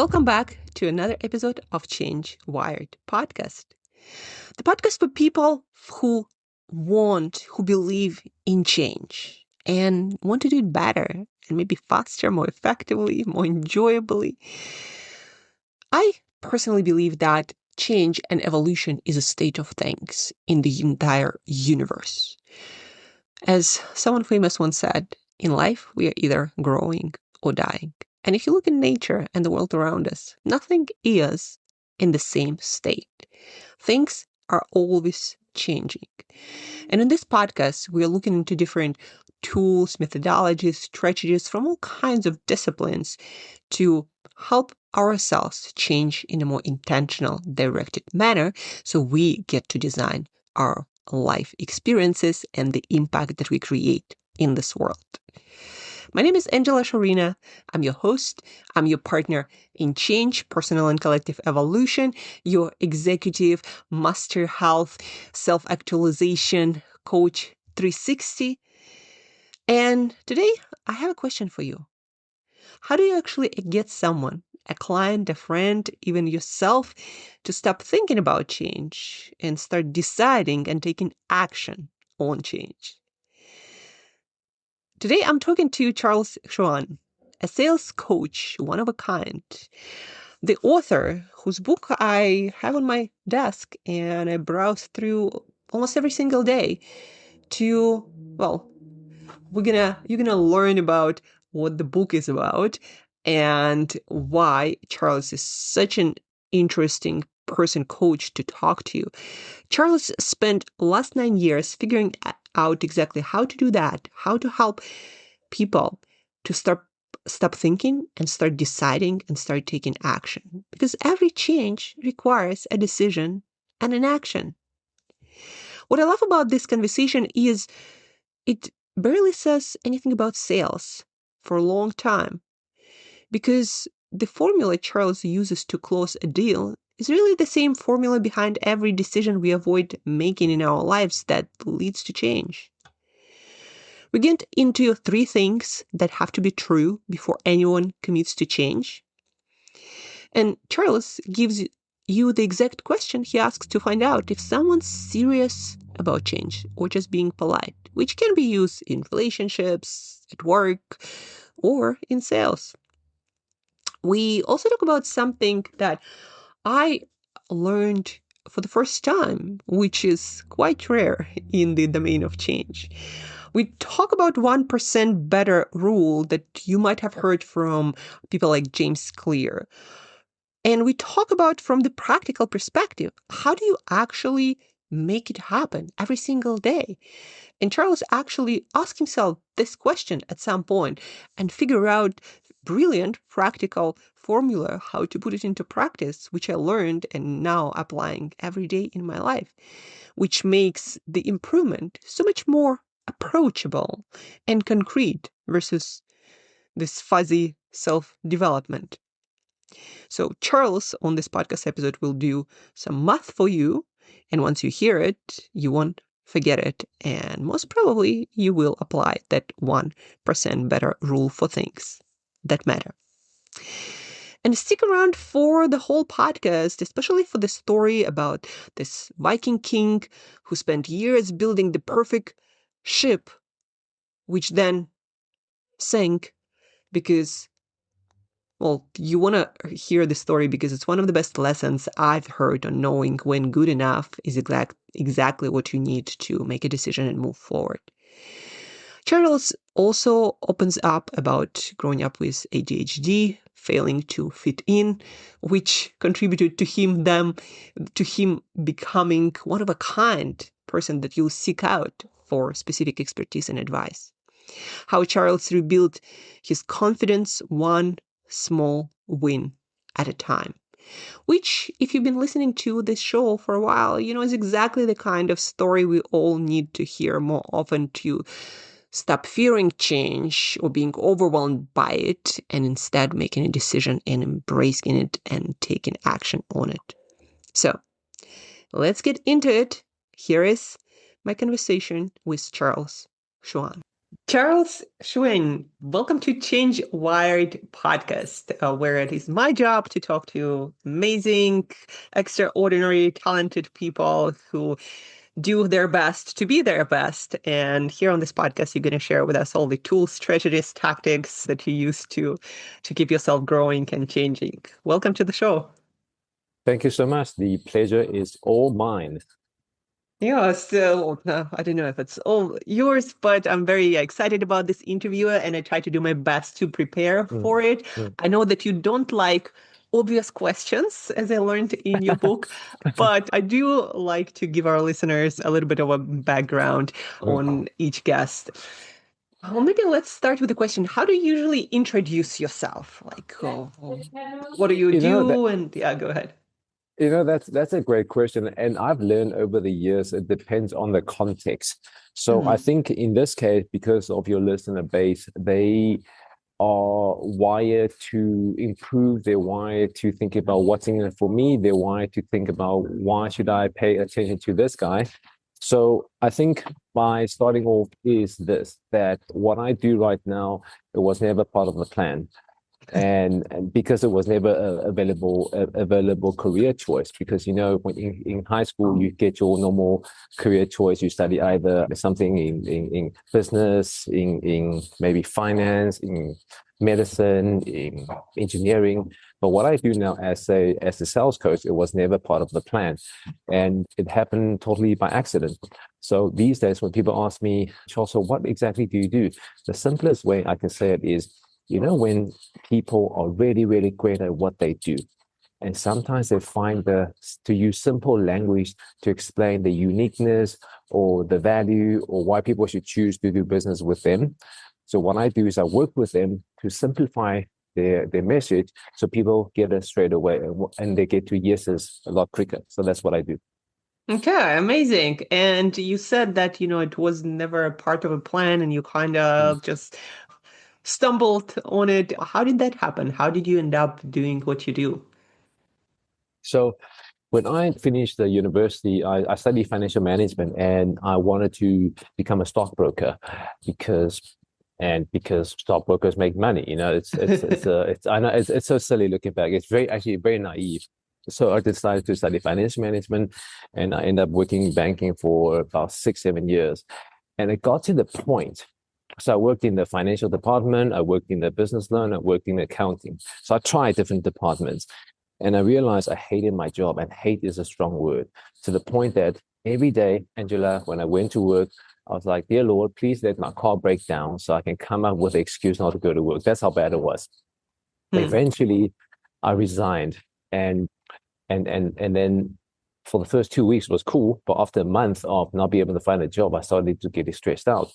Welcome back to another episode of Change Wired podcast. The podcast for people who believe in change and want to do it better and maybe faster, more effectively, more enjoyably. I personally believe that change and evolution is a state of things in the entire universe. As someone famous once said, in life, we are either growing or dying. And if you look in nature and the world around us, nothing is in the same state. Things are always changing. And in this podcast, we are looking into different tools, methodologies, strategies from all kinds of disciplines to help ourselves change in a more intentional, directed manner so we get to design our life experiences and the impact that we create in this world. My name is Shurina. I'm your host. I'm your partner in change, personal and collective evolution, your executive master health, self-actualization coach 360. And today I have a question for you. How do you actually get someone, a client, a friend, even yourself, to stop thinking about change and start deciding and taking action on change? Today, I'm talking to Charles Hsuan, a sales coach, one of a kind, the author whose book I have on my desk and I browse through almost every single day you're gonna learn about what the book is about and why Charles is such an interesting coach to talk to. Charles spent the last 9 years figuring out exactly how to do that, how to help people to stop thinking and start deciding and start taking action. Because every change requires a decision and an action. What I love about this conversation is it barely says anything about sales for a long time. Because the formula Charles uses to close a deal is really the same formula behind every decision we avoid making in our lives that leads to change. We get into 3 things that have to be true before anyone commits to change. And Charles gives you the exact question he asks to find out if someone's serious about change or just being polite, which can be used in relationships, at work, or in sales. We also talk about something that I learned for the first time, which is quite rare in the domain of change. We talk about 1% better rule that you might have heard from people like James Clear. And we talk about from the practical perspective, how do you actually make it happen every single day? And Charles actually asked himself this question at some point and figure out brilliant practical formula how to put it into practice, which I learned and now applying every day in my life, which makes the improvement so much more approachable and concrete versus this fuzzy self-development. So Charles on this podcast episode will do some math for you. And once you hear it, you won't forget it. And most probably you will apply that 1% better rule for things that matter. And stick around for the whole podcast, especially for the story about this Viking king who spent years building the perfect ship, which then sank because, you want to hear the story because it's one of the best lessons I've heard on knowing when good enough is exactly what you need to make a decision and move forward. Charles also opens up about growing up with ADHD, failing to fit in, which contributed to him becoming one of a kind person that you'll seek out for specific expertise and advice. How Charles rebuilt his confidence one small win at a time, which, if you've been listening to this show for a while, is exactly the kind of story we all need to hear more often to stop fearing change or being overwhelmed by it and instead making a decision and embracing it and taking action on it. So let's get into it. Here is my conversation with Charles Hsuan. Charles Hsuan, welcome to Change Wired podcast, where it is my job to talk to amazing, extraordinary, talented people who do their best to be their best. And here on this podcast, you're going to share with us all the tools, strategies, tactics that you use to keep yourself growing and changing. Welcome to the show. Thank you so much. The pleasure is all mine. Yeah, so I don't know if it's all yours, but I'm very excited about this interview and I try to do my best to prepare Mm, for it. mm. I know that you don't like obvious questions, as I learned in your book, but I do like to give our listeners a little bit of a background Mm. on each guest. Well, maybe let's start with the question, how do you usually introduce yourself? Like, what do you You know that do? And yeah, go ahead. that's a great question, and I've learned over the years it depends on the context. So I Mhm. think in this case, because of your listener base, they are wired to improve. They're wired to think about what's in it for me. They're wired to think about why should I pay attention to this guy. So I think by starting off is this, that what I do right now, it was never part of the plan. And because it was never available career choice, because when in high school you get your normal career choice. You study either something in business, in maybe finance, in medicine, in engineering. But what I do now as a sales coach, it was never part of the plan, and it happened totally by accident. So these days when people ask me, Charles, so what exactly do you do? The simplest way I can say it is, when people are really, really great at what they do, and sometimes they find to use simple language to explain the uniqueness or the value or why people should choose to do business with them. So what I do is I work with them to simplify their message so people get it straight away, and they get to yeses a lot quicker. So that's what I do. Okay, amazing. And you said that, it was never a part of a plan and you kind Mm. of just stumbled on it. How did that happen? How did you end up doing what you do? So when I finished the university, I studied financial management, and I wanted to become a stockbroker because because stockbrokers make money. It's I know it's so silly looking back. It's actually very naive. So I decided to study financial management, and I ended up working in banking for about 6, 7 years. And it got to the point. So I worked in the financial department, I worked in the business loan, I worked in accounting. So I tried different departments. And I realized I hated my job, and hate is a strong word, to the point that every day, Angela, when I went to work, I was like, Dear Lord, please let my car break down so I can come up with an excuse not to go to work. That's how bad it was. Hmm. Eventually, I resigned, and and then for the first 2 weeks it was cool, but after a month of not being able to find a job, I started to get stressed out.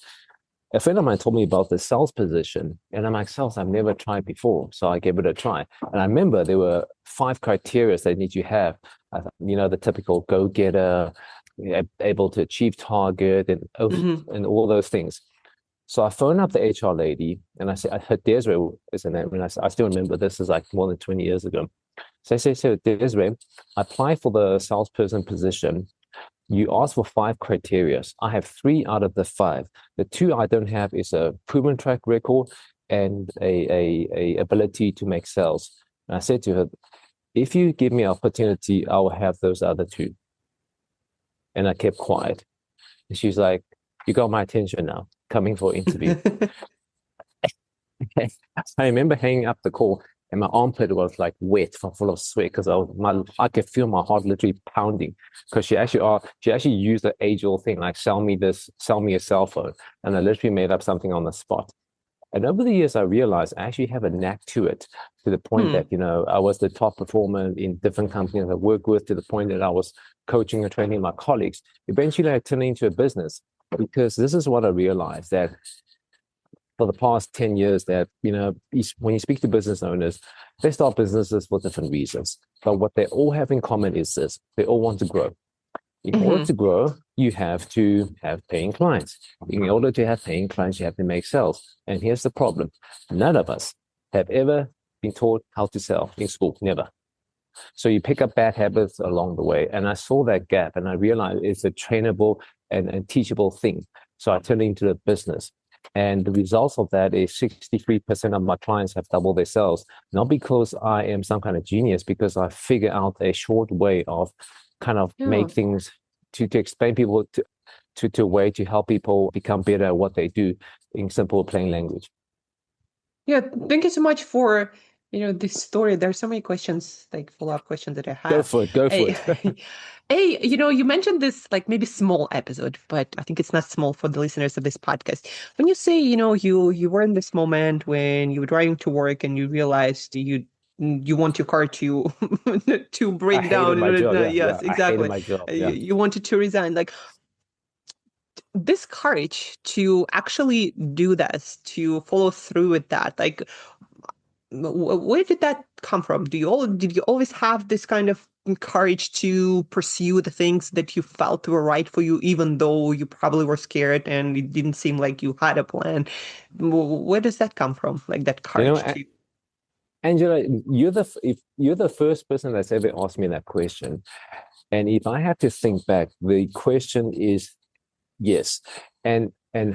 A friend of mine told me about the sales position, and I'm like, sales, I've never tried before. So I gave it a try. And I remember there were 5 criteria that need to have. The typical go-getter, able to achieve target, Hmm. and all those things. So I phoned up the HR lady, and I said, I heard Desiree is her name, and I still remember this is like more than 20 years ago. So I say, Desiree, apply for the salesperson position. You asked for 5 criteria. I have 3 out of the 5. The 2 I don't have is a proven track record and a ability to make sales. And I said to her, if you give me opportunity, I will have those other 2. And I kept quiet. And she's like, you got my attention now, coming for interview. I remember hanging up the call, and my armpit was like wet from full of sweat because I could feel my heart literally pounding, because she actually used the age old thing like, sell me this, sell me a cell phone, and I literally made up something on the spot. And over the years, I realized I actually have a knack to it, to the point that Hmm. I was the top performer in different companies I worked with, to the point that I was coaching and training my colleagues. Eventually, I turned it into a business, because this is what I realized, that for the past 10 years, that when you speak to business owners, they start businesses for different reasons, but what they all have in common is this: they all want to grow. In order Hmm. to grow, you have to have paying clients. In order to have paying clients, you have to make sales. And here's the problem: none of us have ever been taught how to sell in school. Never. So you pick up bad habits along the way. And I saw that gap, and I realized it's a trainable and teachable thing. So I turned it into a business. And the results of that is 63% of my clients have doubled their sales, not because I am some kind of genius, because I figure out a short way of kind of Yeah. make things to explain people to a way to help people become better at what they do in simple, plain language. Yeah, thank you so much for, this story. There's so many questions, like follow-up questions that I Go have. for it. Go for Hey, it. hey, you mentioned this like maybe small episode, but I think it's not small for the listeners of this podcast. When you say, you were in this moment when you were driving to work and you realized you want your car to to I break hated down. my job. Yeah, Yes, yeah. I hated exactly. my job. You, Yeah. you wanted to resign. Like this courage to actually do this, to follow through with that. Like where did that come from? Did you always have this kind of courage to pursue the things that you felt were right for you, even though you probably were scared and it didn't seem like you had a plan? Where does that come from? Like that You know, courage to. Angela, if you're the first person that's ever asked me that question, and if I have to think back, the question is yes. And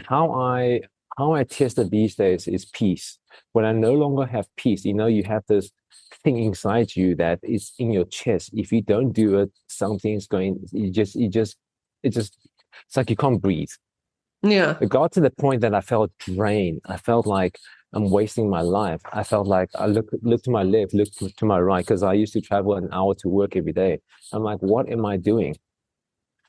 how I test it these days is peace. When I no longer have peace, you have this thing inside you that is in your chest. If you don't do it, something's going. It's like you can't breathe. Yeah. It got to the point that I felt drained. I felt like I'm wasting my life. I felt like I look to my left, look to my right, because I used to travel an hour to work every day. I'm like, what am I doing?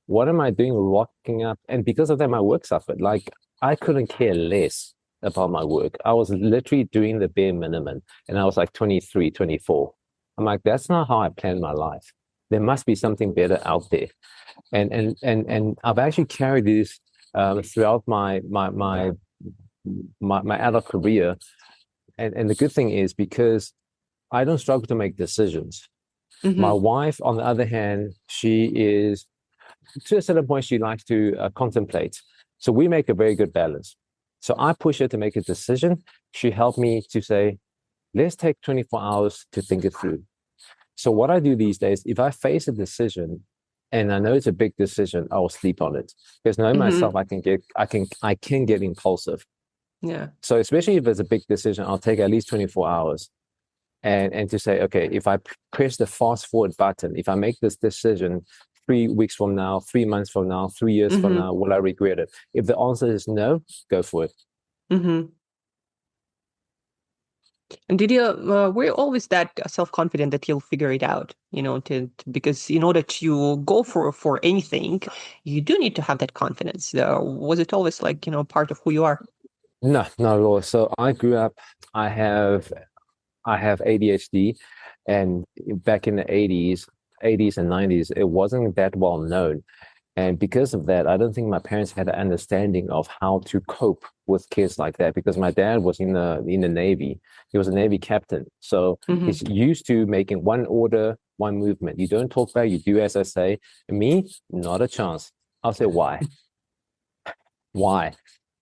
What am I doing rocking up? And because of that, my work suffered. Like I couldn't care less about my work. I was literally doing the bare minimum. And I was like 23, 24. I'm like, that's not how I planned my life. There must be something better out there. And I've actually carried this throughout my adult career. And the good thing is because I don't struggle to make decisions. My Mm-hmm. wife, on the other hand, she is to a certain point, she likes to contemplate. So we make a very good balance. So I push her to make a decision. She helped me to say, let's take 24 hours to think it through. So what I do these days, if I face a decision and I know it's a big decision, I will sleep on it. Because knowing myself, Mm-hmm. I can get impulsive. Yeah. So especially if it's a big decision, I'll take at least 24 hours and to say, okay, if I press the fast forward button, if I make this decision 3 weeks from now, 3 months from now, 3 years from Mm-hmm. now, will I regret it? If the answer is no, go for it. Mm-hmm. And were you always that self-confident that you'll figure it out, because in order to go for anything, you do need to have that confidence. Was it always like, part of who you are? No, not at all. So I grew up, I have I have ADHD, and back in the 80s and 90s, it wasn't that well known. And because of that, I don't think my parents had an understanding of how to cope with kids like that. Because my dad was in the Navy, he was a Navy captain, so Mm-hmm. he's used to making one order, one movement. You don't talk back, you do as I say. Me, not a chance. I'll say why,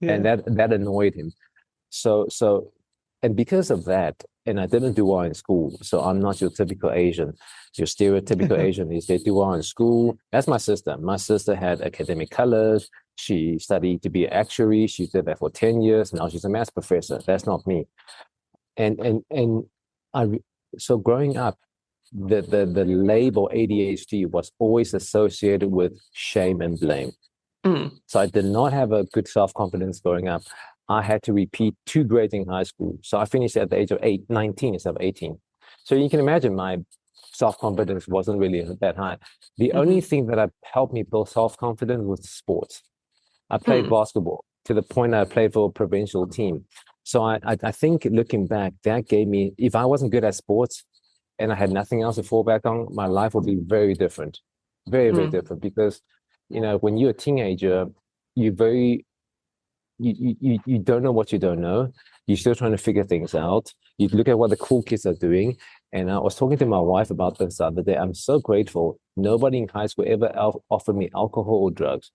and Yeah. that annoyed him. So, and because of that, and I didn't do well in school, so I'm not your typical Asian. Your stereotypical Asian is they do well in school. That's my sister. My sister had academic colors. She studied to be an actuary. She did that for 10 years. Now she's a math professor. That's not me. And I so growing up, the label ADHD was always associated with shame and blame. Mm. So I did not have a good self-confidence growing up. I had to repeat 2 grades in high school. So I finished at the age of 19 instead of 18. So you can imagine my self-confidence wasn't really that high. The only Mm-hmm. thing that helped me build self-confidence was sports. I played Hmm. basketball to the point I played for a provincial team. So I think looking back, that gave me, if I wasn't good at sports and I had nothing else to fall back on, my life would be very different. Very, very Hmm. different. Because, when you're a teenager, you very you don't know what you don't know. You're still trying to figure things out. You look at what the cool kids are doing. And I was talking to my wife about this the other day. I'm so grateful. Nobody in high school ever offered me alcohol or drugs.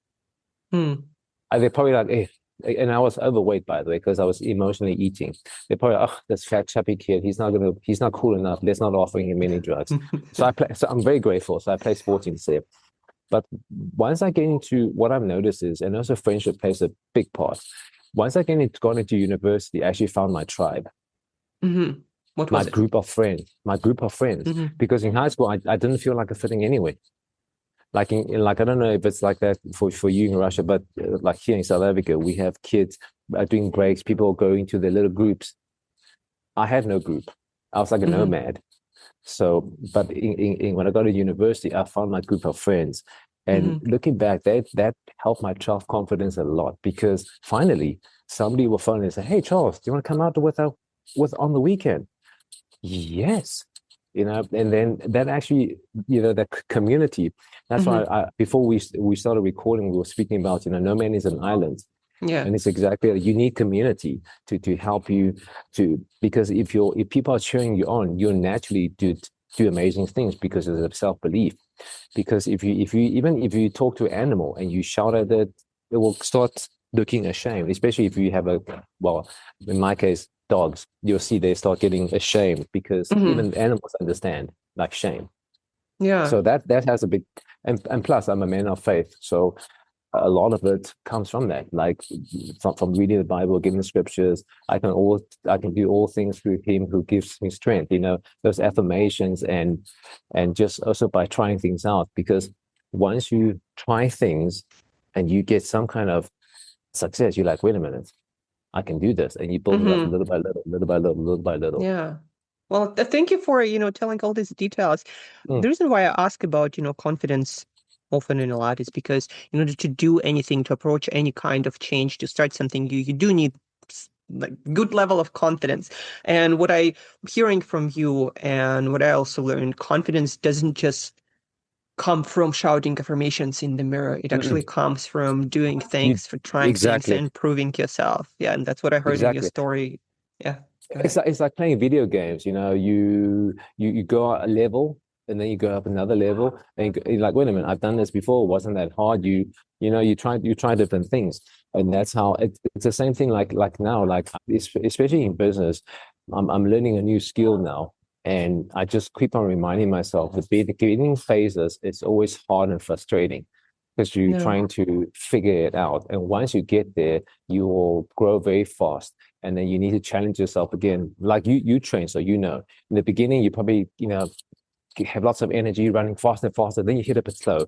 Hmm. They're probably like, eh. And I was overweight, by the way, because I was emotionally eating. They're probably, oh, this fat chubby kid, he's not cool enough. Let's not offering him any drugs. So I'm very grateful. So I play sports instead. But once I get into what I've noticed is, and also friendship plays a big part. once I got into university, I actually found my tribe, Mm-hmm. What my was it? group of friends, Mm-hmm. because in high school, I didn't feel like a fitting anyway. Like like I don't know if it's like that for you in Russia, but like here in South Africa, we have kids doing breaks, people going to their little groups. I had no group. I was like a Mm-hmm. nomad. So, but when I got to university, I found my group of friends. And Mm-hmm. looking back, that helped my self confidence a lot because finally somebody will phone and say, "Hey, Charles, do you want to come out with on the weekend?" Yes, and then that actually, that community. That's why Mm-hmm. before we started recording, we were speaking about, no man is an island, Yeah. and it's exactly a unique community to help you because if people are cheering you on, you'll naturally do amazing things because of self-belief. Because if you talk to an animal and you shout at it, it will start looking ashamed, especially if you have well, in my case, dogs. You'll see they start getting ashamed because Mm-hmm. even animals understand like shame. Yeah. So that has a big, and plus I'm a man of faith, so a lot of it comes from that, like from reading the Bible, getting the scriptures. I can do all things through Him who gives me strength. Those affirmations, and just also by trying things out. Because once you try things and you get some kind of success, you're like, wait a minute, I can do this, and you build it up Mm-hmm. little by little, little by little, little by little. Yeah. Well, thank you for, telling all these details. Mm, The reason why I ask about, confidence often in a lot is because in order to do anything, to approach any kind of change, to start something, you do need like good level of confidence. And what I'm hearing from you and what I also learned, confidence doesn't just come from shouting affirmations in the mirror. It actually mm-mm. comes from doing You things, for trying things exactly, and proving yourself. Yeah, and that's what I heard in your exactly. story. Yeah, go It's ahead. like playing video games. You go out a level and then you go up another level and you're like, wait a minute, I've done this before. It wasn't that hard. You try different things, and that's how it's the same thing. Like now, like especially in business, I'm learning a new skill now, and I just keep on reminding myself that the beginning phases it's always hard and frustrating because you're Yeah. trying to figure it out, and once you get there, you will grow very fast, and then you need to challenge yourself again. Like you train, so in the beginning you probably have lots of energy running faster and faster. Then you hit a bit slow.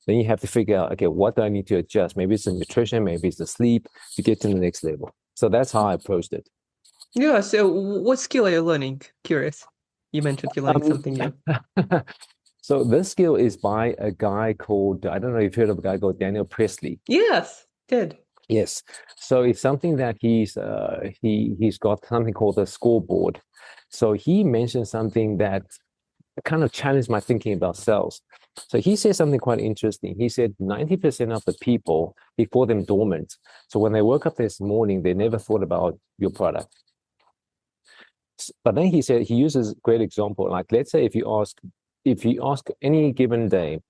Then you have to figure out, okay, what do I need to adjust? Maybe it's the nutrition, maybe it's the sleep to get to the next level. So that's how I approached it. Yeah, so what skill are you learning? Curious. You mentioned you're learning Um, something new. so this skill is by a guy called, I don't know if you've heard of a guy called Daniel Presley. Yes, did. Yes. So it's something that he's got something called a scoreboard. So he mentioned something that kind of challenged my thinking about sales. So he said something quite interesting. He said 90% of the people before them dormant. So when they woke up this morning, they never thought about your product. But then he said he uses a great example. Like let's say if you ask any given day,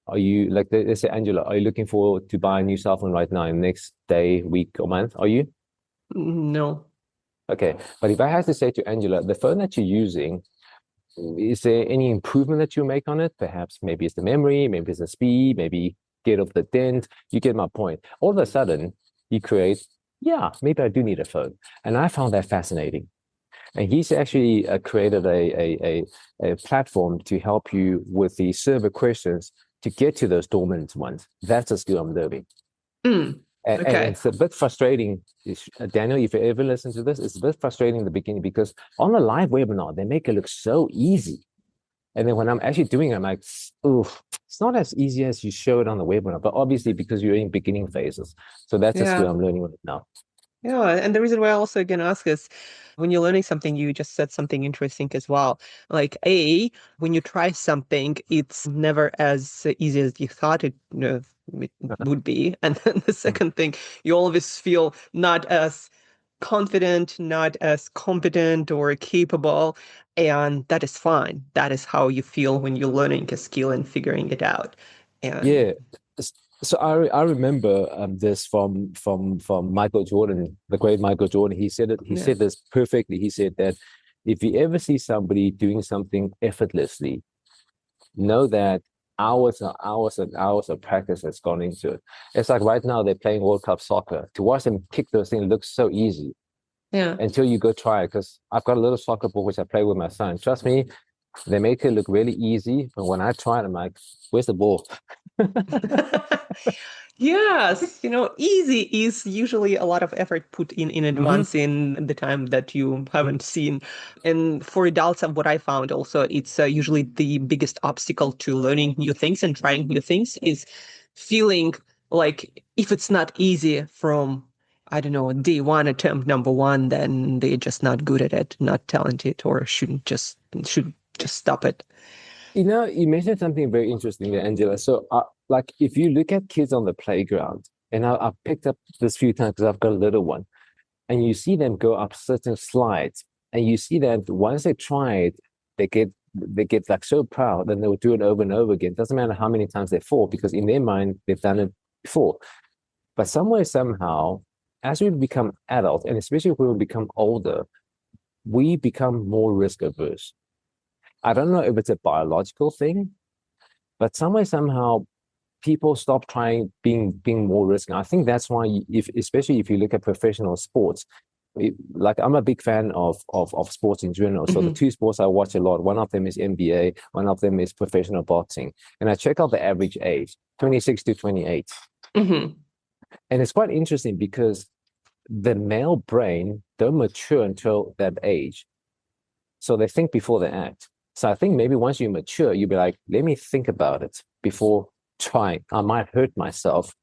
are you like let's say Angela, are you looking for to buy a new cell phone right now in the next day, week, or month? Are you? No. Okay. But if I had to say to Angela, the phone that you're using, is there any improvement that you make on it? Perhaps maybe it's the memory, maybe it's the speed, maybe get off the dent. You get my point. All of a sudden, you create, yeah, maybe I do need a phone. And I found that fascinating. And he's actually created a platform to help you with the server questions to get to those dormant ones. That's a skill I'm learning. Mm, And okay. it's a bit frustrating, Daniel, if you ever listen to this, it's a bit frustrating in the beginning because on a live webinar, they make it look so easy. And then when I'm actually doing it, I'm like, oh, it's not as easy as you show it on the webinar, but obviously because you're in beginning phases. So that's a skill Yeah. I'm learning with it now. Yeah, and the reason why I also again ask is when you're learning something, you just said something interesting as well. Like when you try something, it's never as easy as you thought it would be. And then the second thing, you always feel not as confident, not as competent or capable, and that is fine. That is how you feel when you're learning a skill and figuring it out. And Yeah. So I remember this from Michael Jordan, the great Michael Jordan. He said it. He yeah. said this perfectly. He said that if you ever see somebody doing something effortlessly, know that hours and hours and hours of practice that's gone into it. It's like right now they're playing World Cup soccer. To watch them kick those things looks so easy Yeah. until you go try it. Because I've got a little soccer ball which I play with my son. Trust me, they make it look really easy, but when I try it, I'm like, "Where's the ball?" Yes, easy is usually a lot of effort put in Hmm. advance in the time that you haven't seen. And for adults, what I found also, it's usually the biggest obstacle to learning new things and trying new things is feeling like if it's not easy from, I don't know, day one, attempt number one, then they're just not good at it, not talented, or should just stop it. You mentioned something very interesting there, Angela. So, like, if you look at kids on the playground, and I picked up this few times because I've got a little one, and you see them go up certain slides, and you see that once they try it, they get like so proud, and they'll do it over and over again. Doesn't matter how many times they fall, because in their mind they've done it before. But somewhere, somehow, as we become adults, and especially when we become older, we become more risk averse. I don't know if it's a biological thing, but somewhere, somehow, people stop trying being more risky. I think that's why, if especially if you look at professional sports, like I'm a big fan of sports in general. So the Hmm. two sports I watch a lot, one of them is NBA, one of them is professional boxing, and I check out the average age, 26 to 28, Hmm. and it's quite interesting because the male brain don't mature until that age. So they think before they act. So I think maybe once you mature, you'll be like, let me think about it before trying. I might hurt myself.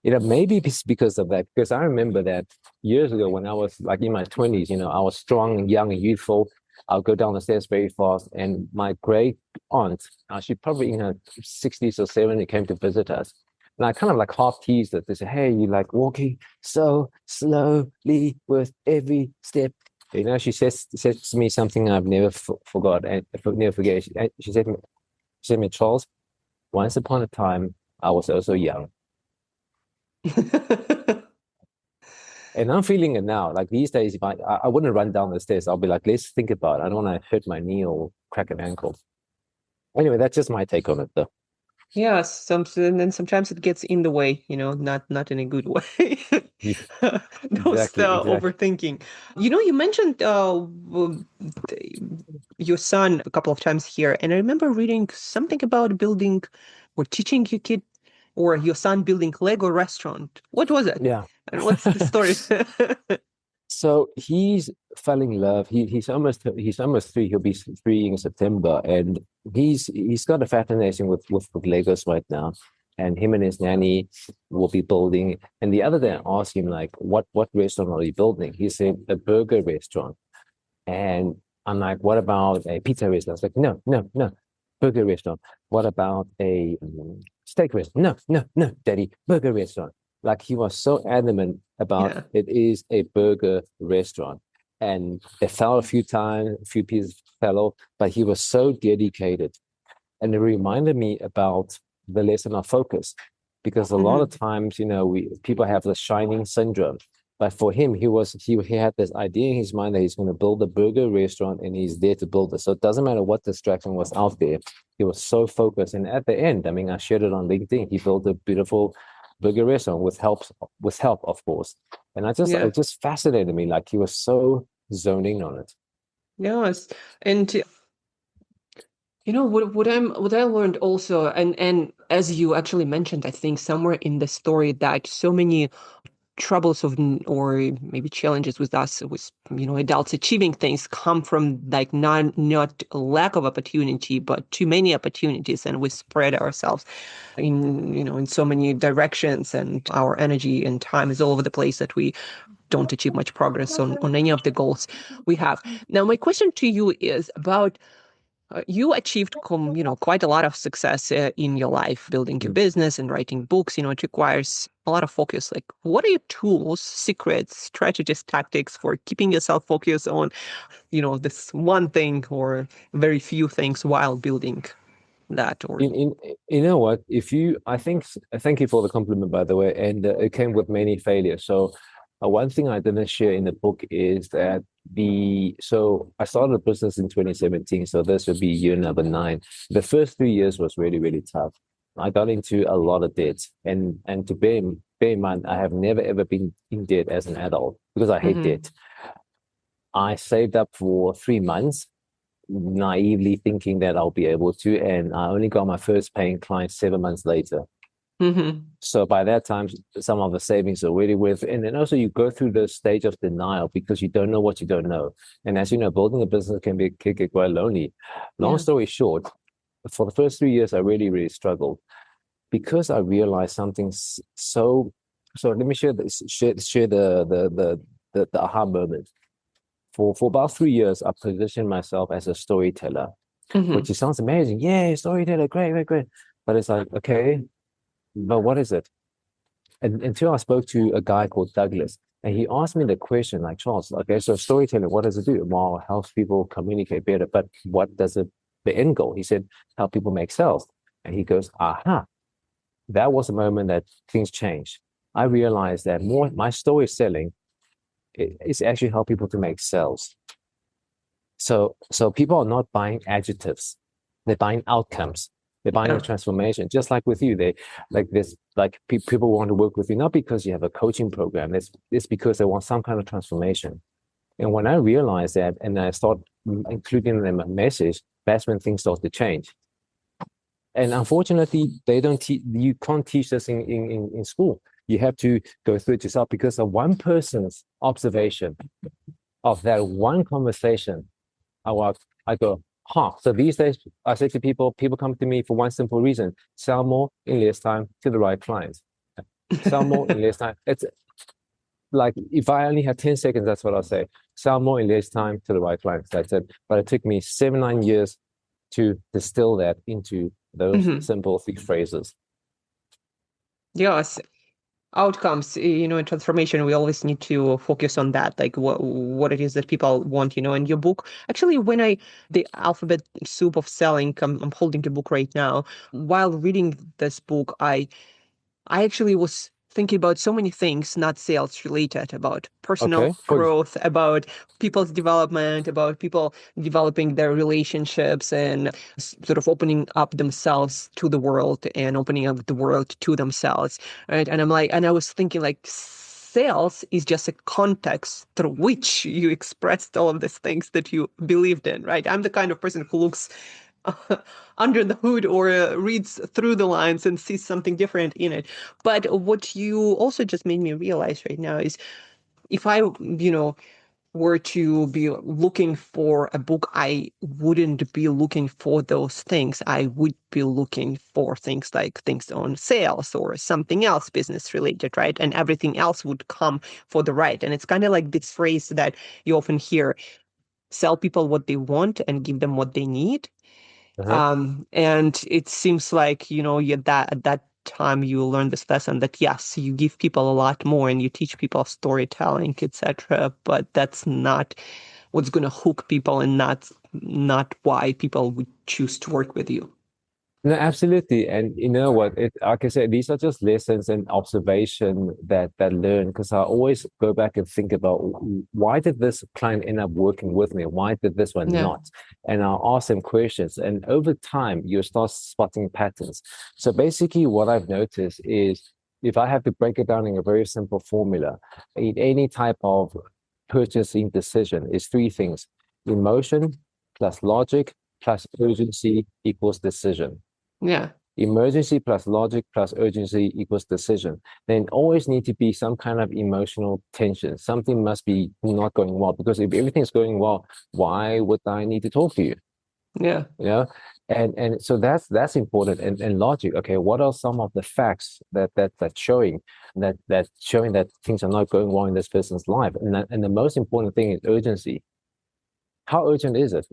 Maybe it's because of that. Because I remember that years ago when I was like in my 20s, I was strong and young and youthful. I'll go down the stairs very fast. And my great aunt, she probably in her 60s or 70s, came to visit us. And I kind of like half teased her. They said, hey, you like walking so slowly with every step. She says to me something I've never forgot and never forget. She said to me, Charles, once upon a time, I was also young. And I'm feeling it now. Like these days, if I wouldn't run down the stairs, I'll be like, let's think about it. I don't want to hurt my knee or crack an ankle. Anyway, that's just my take on it, though. Yes, and then sometimes it gets in the way, not in a good way. Yeah, Those exactly, exactly. overthinking. You mentioned your son a couple of times here, and I remember reading something about building or teaching your kid or your son building Lego restaurant. What was it? Yeah. And what's the story? So he's falling in love. He's almost 3. He'll be 3 in September, and he's got a fascination with Legos right now. And him and his nanny will be building. And the other day, I asked him like, "What restaurant are you building?" He said a burger restaurant. And I'm like, "What about a pizza restaurant?" It's like, "No, no, no, burger restaurant." What about a steak restaurant? No, no, no, Daddy, burger restaurant. Like he was so adamant about Yeah. it is a burger restaurant. And it fell a few times, a few pieces fell off, but he was so dedicated. And it reminded me about the lesson of focus, because a lot of Hmm. times, people have the shining syndrome. But for him, he had this idea in his mind that he's going to build a burger restaurant, and he's there to build it. So it doesn't matter what distraction was out there. He was so focused. And at the end, I mean, I shared it on LinkedIn. He built a beautiful burger restaurant with help, of course. And Yeah. it just fascinated me. Like he was so zoning on it. Yes. And what I learned also, and as you actually mentioned, I think somewhere in the story that so many troubles or maybe challenges with us with adults achieving things come from like not lack of opportunity but too many opportunities, and we spread ourselves in so many directions, and our energy and time is all over the place that we don't achieve much progress on any of the goals we have. Now my question to you is about you achieved quite a lot of success in your life, building your business and writing books. It requires a lot of focus. Like, what are your tools, secrets, strategies, tactics for keeping yourself focused on, this one thing or very few things while building that? Or You know what? If you, I think, thank you for the compliment, by the way, and it came with many failures. So, One thing I didn't share in the book is that so I started a business in 2017, so this would be year number 9. The first 3 years was really, really tough. I got into a lot of debt, and to bear in mind, I have never ever been in debt as an adult because I hate Mm-hmm. debt. I saved up for 3 months, naively thinking that I'll be able to, and I only got my first paying client 7 months later. Mm-hmm. So by that time, some of the savings are already with, and then also you go through the stage of denial because you don't know what you don't know. And as you know, building a business can get quite lonely. Long Yeah. story short, for the first 3 years, I really, really struggled because I realized something so. So let me share the aha moment. For about 3 years, I positioned myself as a storyteller, Mm-hmm. which it sounds amazing. Yeah, storyteller, great, great, great. But it's like, okay, but what is it? And until I spoke to a guy called Douglas, and he asked me the question, like, Charles, okay, so storytelling, what does it do? Well, it helps people communicate better, but what does it, the end goal? He said, help people make sales. And he goes, aha, that was the moment that things changed. I realized that more my story selling is actually help people to make sales. So people are not buying adjectives; they're buying outcomes. They're buying a Yeah. transformation. Just like with you, they like this. Like people want to work with you not because you have a coaching program. It's because they want some kind of transformation. And when I realized that, and I start including them a message, that's when things start to change. And unfortunately, they don't teach. You can't teach this in school. You have to go through it yourself because of one person's observation of that one conversation. I go, huh. So these days, I say to people come to me for one simple reason: sell more in less time to the right clients. Sell more in less time. It's like if I only had 10 seconds, that's what I'll say. Sell more in less time to the right clients. That's it. But it took me 7, 9 years to distill that into those Mm-hmm. simple 3 phrases. Yes. Outcomes, in transformation, we always need to focus on that, like what it is that people want, and your book, actually, the alphabet soup of selling, I'm holding the book right now. While reading this book, I actually was thinking about so many things, not sales related, about personal Okay. growth, about people's development, about people developing their relationships and sort of opening up themselves to the world and opening up the world to themselves. Right. And I was thinking like, sales is just a context through which you expressed all of these things that you believed in, right? I'm the kind of person who looks under the hood or reads through the lines and sees something different in it. But what you also just made me realize right now is if I, were to be looking for a book, I wouldn't be looking for those things. I would be looking for things like things on sales or something else business related, right? And everything else would come for the right. And it's kind of like this phrase that you often hear: sell people what they want and give them what they need. Uh-huh. And it seems like, that at that time you learn this lesson that yes, you give people a lot more and you teach people storytelling, etc. But that's not what's going to hook people, and not why people would choose to work with you. No, absolutely. And you know what? Like I said, these are just lessons and observation that learn because I always go back and think about why did this client end up working with me? Why did this one Yeah. not? And I'll ask them questions. And over time, you start spotting patterns. So basically, what I've noticed is if I have to break it down in a very simple formula, in any type of purchasing decision is 3 things: emotion plus logic plus urgency equals decision. Yeah. Emergency plus logic plus urgency equals decision. Then always need to be some kind of emotional tension. Something must be not going well because if everything's going well, why would I need to talk to you? Yeah. You know, and so that's important. And logic. Okay, what are some of the facts that's showing that things are not going well in this person's life? And the most important thing is urgency. How urgent is it?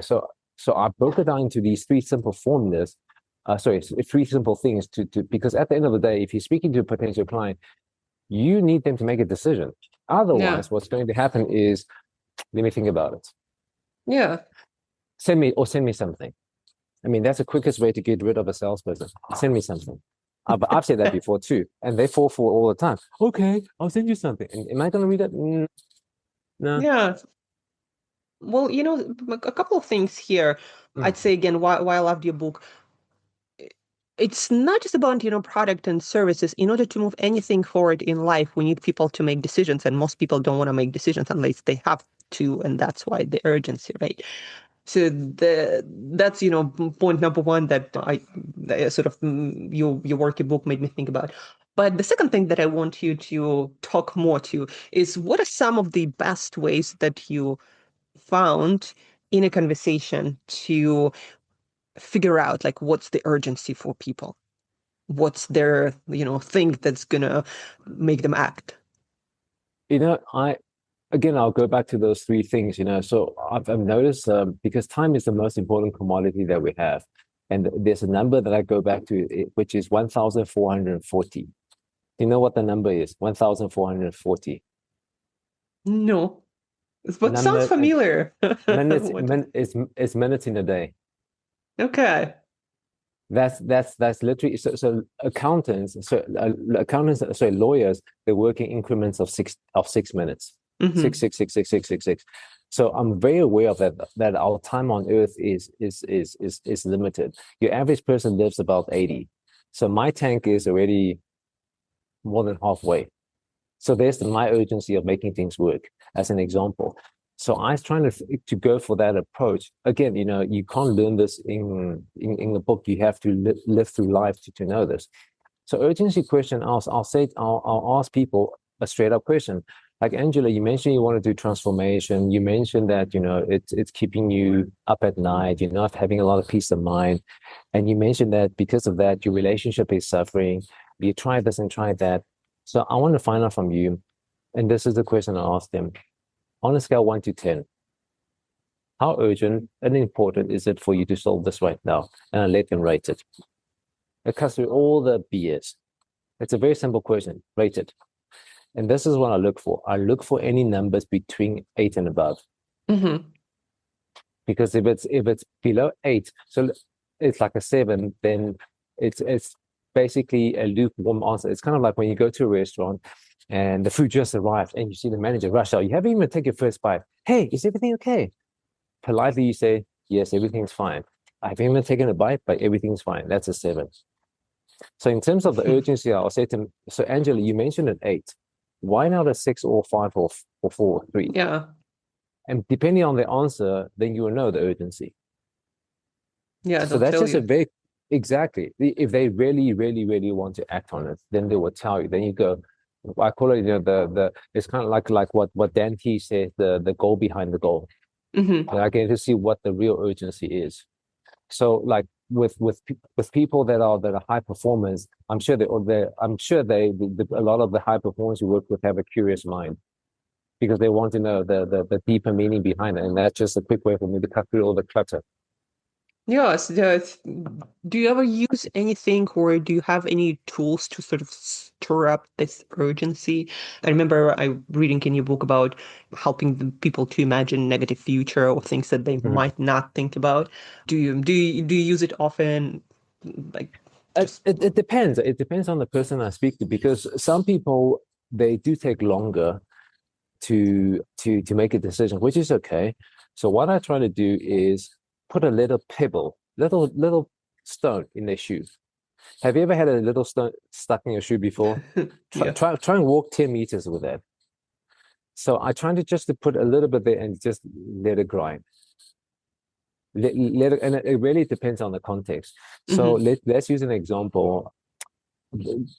So I broke it down into these 3 simple formulas. Sorry, 3 simple things to because at the end of the day, if you're speaking to a potential client, you need them to make a decision. Yeah. Otherwise, what's going to happen is, let me think about it. Yeah. Send me something. I mean, that's the quickest way to get rid of a salesperson. Send me something. I've said that before too, and they fall for it all the time. Okay, I'll send you something. And am I going to read it? No. Yeah. Well, a couple of things here. Mm. I'd say again, why I loved your book. It's not just about, product and services. In order to move anything forward in life, we need people to make decisions, and most people don't want to make decisions unless they have to, and that's why the urgency, right? So that's point number one that sort of your work, your book made me think about. But the second thing that I want you to talk more to is what are some of the best ways that you found in a conversation to figure out like what's the urgency for people? What's their, thing that's gonna make them act? I again, I'll go back to those three things. So I've noticed because time is the most important commodity that we have, and there's a number that I go back to, which is 1,440. You know what the number is? 1,440. No, The but sounds number familiar. minutes What? is minutes in a day. Okay. That's literally so accountants, sorry, lawyers, they work in increments of 6 minutes. Hmm. 6 6 6 6 6 6. So I'm very aware of that our time on earth is limited. Your average person lives about 80. So my tank is already more than halfway. So there's my urgency of making things work, as an example. So I was trying to go for that approach. Again, you can't learn this in the book. You have to live through life to know this. So urgency question, I'll ask people a straight up question. Like Angela, you mentioned you want to do transformation. You mentioned that, it's keeping you up at night. You're not having a lot of peace of mind. And you mentioned that because of that, your relationship is suffering. You tried this and tried that. So I want to find out from you. And this is the question I asked them. On a scale 1 to 10, how urgent and important is it for you to solve this right now? And I let them rate it. It cuts through all the BS. It's a very simple question. Rate it. And this is what I look for. I look for any numbers between 8 and above. Hmm. Because if it's below 8, so it's like a 7, then it's basically a lukewarm answer. It's kind of like when you go to a restaurant and the food just arrived and you see the manager rush out. You haven't even taken your first bite. Hey, is everything okay? Politely, you say, yes, everything's fine. I haven't even taken a bite, but everything's fine. That's a 7. So in terms of the urgency, I'll say to him, so Angela, you mentioned an 8. Why not a 6 or 5 or 4 or 3? Yeah. And depending on the answer, then you will know the urgency. Yeah, So they'll that's tell just a you. very, exactly. If they really, really, really want to act on it, then they will tell you. Then you go, I call it, it's kind of like what Dan T says, the goal behind the goal. Hmm. And I get to see what the real urgency is. So like with people that are high performers, I'm sure a lot of the high performers you work with have a curious mind because they want to know the deeper meaning behind it. And that's just a quick way for me to cut through all the clutter. Yes, yes. Do you ever use anything or do you have any tools to sort of stir up this urgency? I remember I reading in your book about helping the people to imagine negative future or things that they Mhm. might not think about. Do you use it often? Like just It depends. It depends on the person I speak to because some people they do take longer to make a decision, which is okay. So what I try to do is put a little pebble, little stone in their shoe. Have you ever had a little stone stuck in your shoe before? Try yeah. try and walk 10 meters with that. So I try to just to put a little bit there and just let it grind. Let it, and it really depends on the context. So Hmm. let's use an example,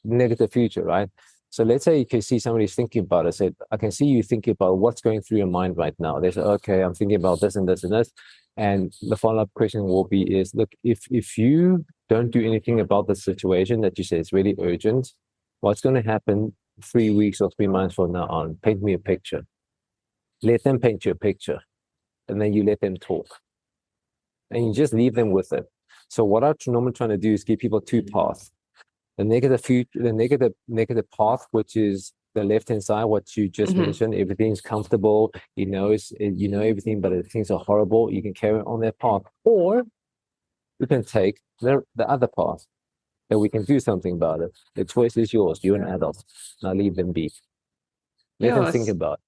negative future, right? So let's say you can see somebody's thinking about it. Say, I can see you thinking about what's going through your mind right now. They say, okay, I'm thinking about this and this and this. And the follow-up question will be is, look, if you don't do anything about the situation that you say is really urgent, what's going to happen 3 weeks or 3 months from now on? Paint me a picture. Let them paint you a picture. And then you let them talk. And you just leave them with it. So what I'm normally trying to do is give people two paths. The negative path, which is the left hand side, what you just Hmm. mentioned, everything's comfortable, you know everything, but things are horrible. You can carry on that path, or you can take the other path. that we can do something about it. The choice is yours. You're an adult. Now leave them be. Let them think Yes. about it.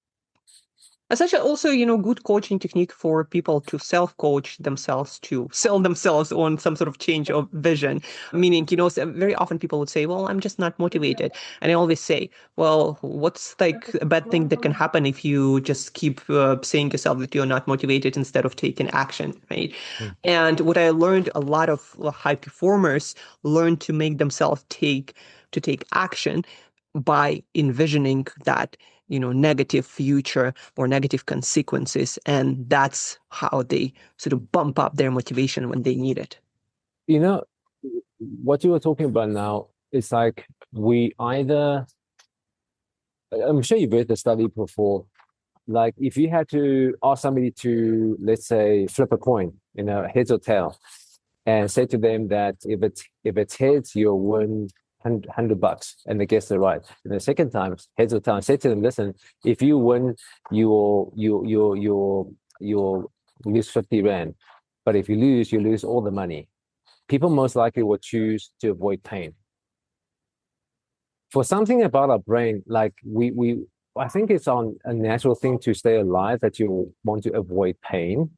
It's such a also, good coaching technique for people to self-coach themselves, to sell themselves on some sort of change of vision. Meaning, very often people would say, well, I'm just not motivated. And I always say, well, what's like a bad thing that can happen if you just keep saying to yourself that you're not motivated instead of taking action, right? Mm. And what I learned, a lot of high performers learn to make themselves take action by envisioning that negative future or negative consequences. And that's how they sort of bump up their motivation when they need it. You know, what you were talking about now is like we either, I'm sure you've read the study before, like if you had to ask somebody to, let's say, flip a coin, heads or tail, and say to them that if it's heads, you'll win $100, and they guess it right. And the second time, heads or tails, say to them, listen, if you win, you'll lose 50 rand, but if you lose all the money. People most likely will choose to avoid pain. For something about our brain, like I think it's on a natural thing to stay alive that you want to avoid pain,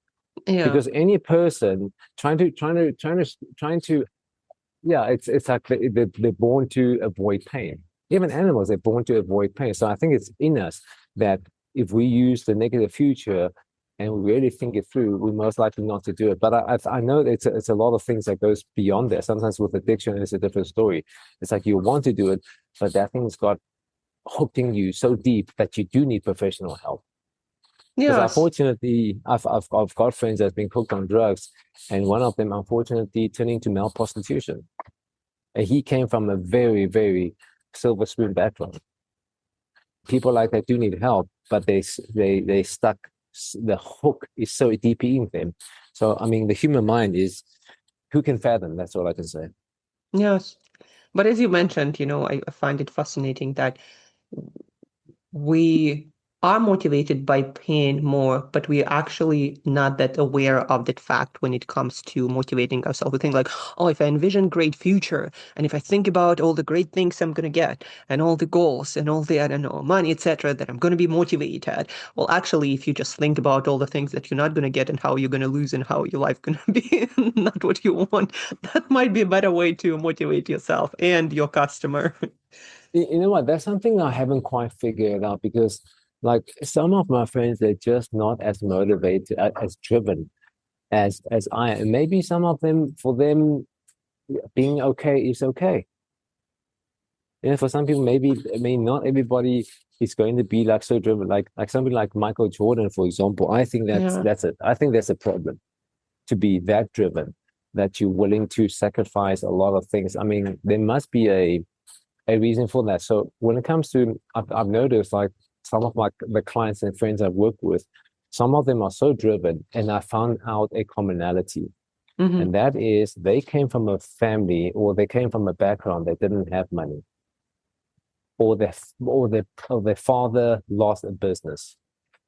Yeah. because any person trying to yeah, it's like they're born to avoid pain. Even animals, they're born to avoid pain. So I think it's in us that if we use the negative future and we really think it through, we're most likely not to do it. But I know it's a lot of things that goes beyond that. Sometimes with addiction, it's a different story. It's like you want to do it, but that thing's got hooked in you so deep that you do need professional help. Because Yes. unfortunately, I've got friends that's been hooked on drugs, and one of them unfortunately turning to male prostitution. And he came from a very, very silver spoon background. People like that do need help, but they stuck. The hook is so deep in them. So I mean, the human mind is who can fathom? That's all I can say. Yes. But as you mentioned, I find it fascinating that we are motivated by pain more, but we're actually not that aware of that fact when it comes to motivating ourselves. We think like, oh, if I envision great future, and if I think about all the great things I'm going to get, and all the goals, and all the, I don't know, money, etc., that I'm going to be motivated. Well, actually, if you just think about all the things that you're not going to get and how you're going to lose and how your life going to be not what you want, that might be a better way to motivate yourself and your customer. You know what? That's something I haven't quite figured out because, like, some of my friends, they're just not as motivated, as driven as I am. And maybe some of them, for them, being okay is okay. For some people, maybe I mean, not everybody is going to be like so driven. Like somebody like Michael Jordan, for example. I think Yeah. that's it. I think that's a problem to be that driven, that you're willing to sacrifice a lot of things. I mean, there must be a reason for that. So when it comes to, I've noticed like some of the clients and friends I've worked with, some of them are so driven, and I found out a commonality, Hmm. and that is they came from a family or they came from a background that didn't have money, or their father lost a business,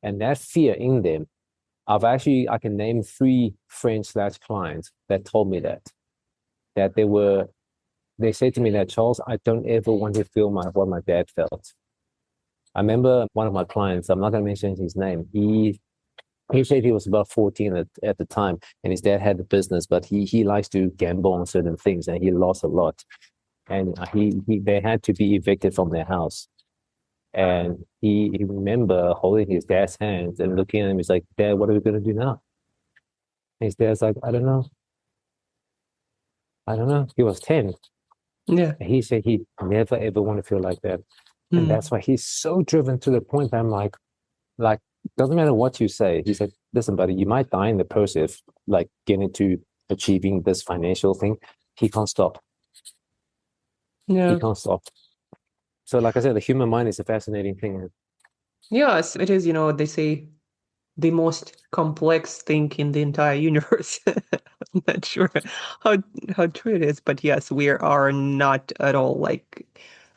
and that fear in them. I can name 3 friends/clients that told me that they said to me that, Charles, I don't ever want to feel what my dad felt. I remember one of my clients, I'm not going to mention his name. He said he was about 14 at the time, and his dad had the business, but he likes to gamble on certain things, and he lost a lot. And they had to be evicted from their house. And he remember holding his dad's hands and looking at him. He's like, Dad, what are we going to do now? And his dad's like, I don't know. I don't know. He was 10. Yeah. And he said he never ever want to feel like that. And that's Mm. why he's so driven to the point that I'm like, doesn't matter what you say. He said, listen, buddy, you might die in the process, like getting to achieving this financial thing. He can't stop. He Yeah. can't stop. So, like I said, the human mind is a fascinating thing. Yes, it is, they say the most complex thing in the entire universe. I'm not sure how how true it is, but yes, we are not at all like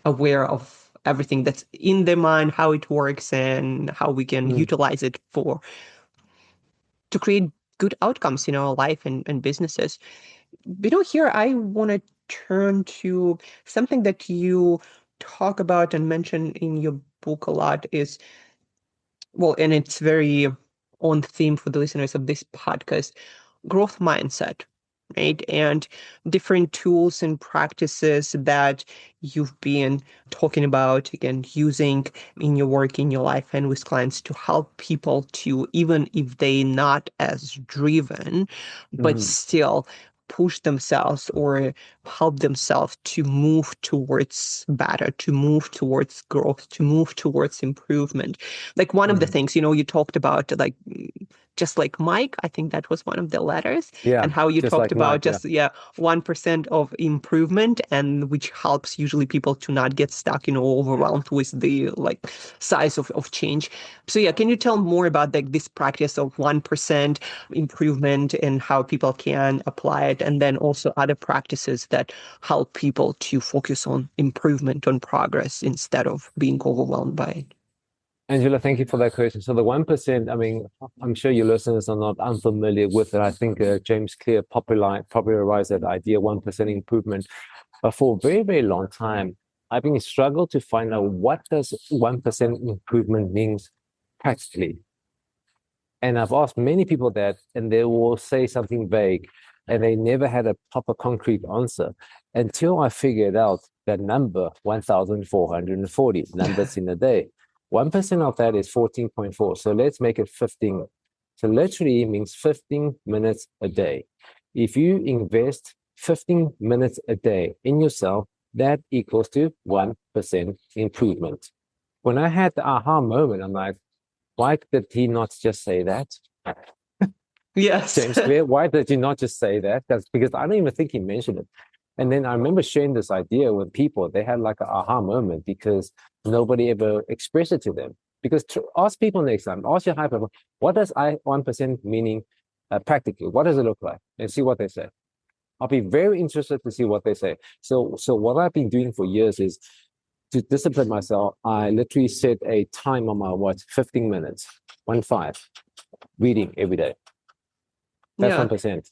aware of everything that's in the mind, how it works, and how we can Mm. utilize it for to create good outcomes in our life and businesses. Here I want to turn to something that you talk about and mention in your book a lot is, well, and it's very on theme for the listeners of this podcast, growth mindset, right? And different tools and practices that you've been talking about, again, using in your work, in your life, and with clients to help people to, even if they're not as driven, but Mhm. still push themselves or help themselves to move towards better, to move towards growth, to move towards improvement. Like one of the Mhm. things, you talked about, like just like Mike, I think that was one of the letters, Yeah, and how you just talked like Mike. about Yeah. just, 1% of improvement, and which helps usually people to not get stuck, overwhelmed with the like size of change. So yeah, can you tell more about like this practice of 1% improvement and how people can apply it, and then also other practices that help people to focus on improvement, on progress, instead of being overwhelmed by it? Angela, thank you for that question. So the 1%, I mean, I'm sure your listeners are not unfamiliar with it. I think James Clear popularized that idea, 1% improvement. But for a very, very long time, I've been struggled to find out what does 1% improvement means practically. And I've asked many people that, and they will say something vague, and they never had a proper concrete answer until I figured out that number 1,440 numbers in a day. 1% of that is 14.4. So let's make it 15. So literally it means 15 minutes a day. If you invest 15 minutes a day in yourself, that equals to 1% improvement. When I had the aha moment, I'm like, why did he not just say that? Yes. James Clear, why did you not just say that? That's because I don't even think he mentioned it. And then I remember sharing this idea with people. They had like an aha moment because nobody ever expressed it to them. Because ask people next time, ask your high people, what does I 1% meaning practically? What does it look like? And see what they say. I'll be very interested to see what they say. So what I've been doing for years is to discipline myself. I literally set a time on my watch, 15 minutes, 1 5, reading every day. That's Yeah. 1%.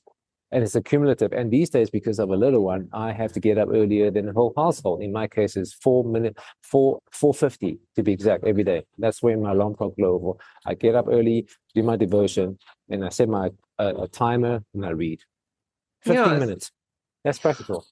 And it's accumulative. And these days, because of a little one, I have to get up earlier than the whole household. In my case, it's 4 minutes, 4:50 to be exact, every day. That's when my alarm clock goes over. I get up early, do my devotion, and I set my a timer and I read. 15 Yeah. minutes. That's practical.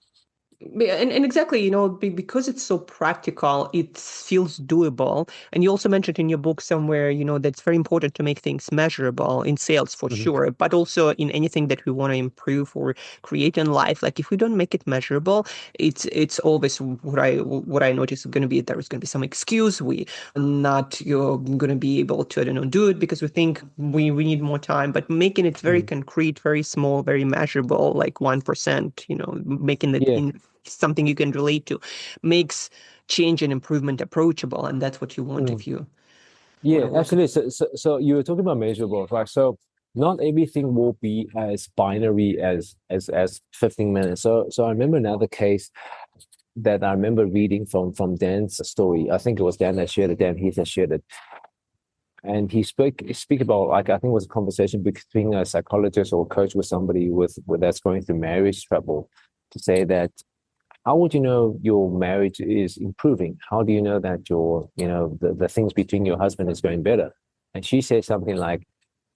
And exactly, because it's so practical, it feels doable. And you also mentioned in your book somewhere, that it's very important to make things measurable in sales for Mhm. sure, but also in anything that we want to improve or create in life. Like if we don't make it measurable, it's always what I notice is going to be, there is going to be some excuse. We not you're going to be able to, I don't know, do it because we think we need more time. But making it very Mhm. concrete, very small, very measurable, like 1%, making it Yeah. in something you can relate to, makes change and improvement approachable. And that's what you want Mm. if you want Yeah, to work. absolutely. So you were talking about measurables, right? So not everything will be as binary as 15 minutes. So I remember another case that I remember reading from Dan's story. I think it was Dan that shared it. Dan Heath that shared it, and he speak about, like, I think it was a conversation between a psychologist or a coach with somebody with that's going through marriage trouble, to say that how would you know your marriage is improving? How do you know that the things between your husband is going better? And she said something like,